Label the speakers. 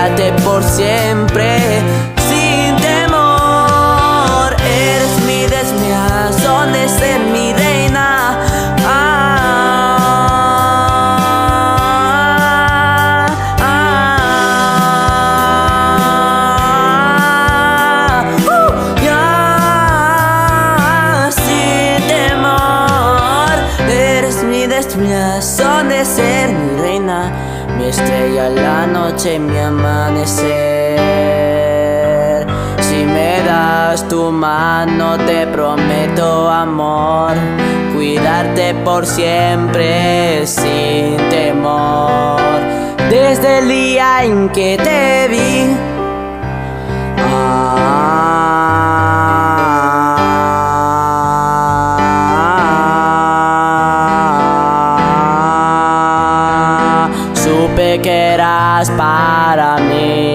Speaker 1: cuídate por siempre, sin temor. Eres mi desmiazón de ser mi reina. Son de ser mi reina, mi estrella, la noche, mi amanecer. Si me das tu mano te prometo, amor, cuidarte por siempre sin temor. Desde el día en que te vi, supe que eras para mí.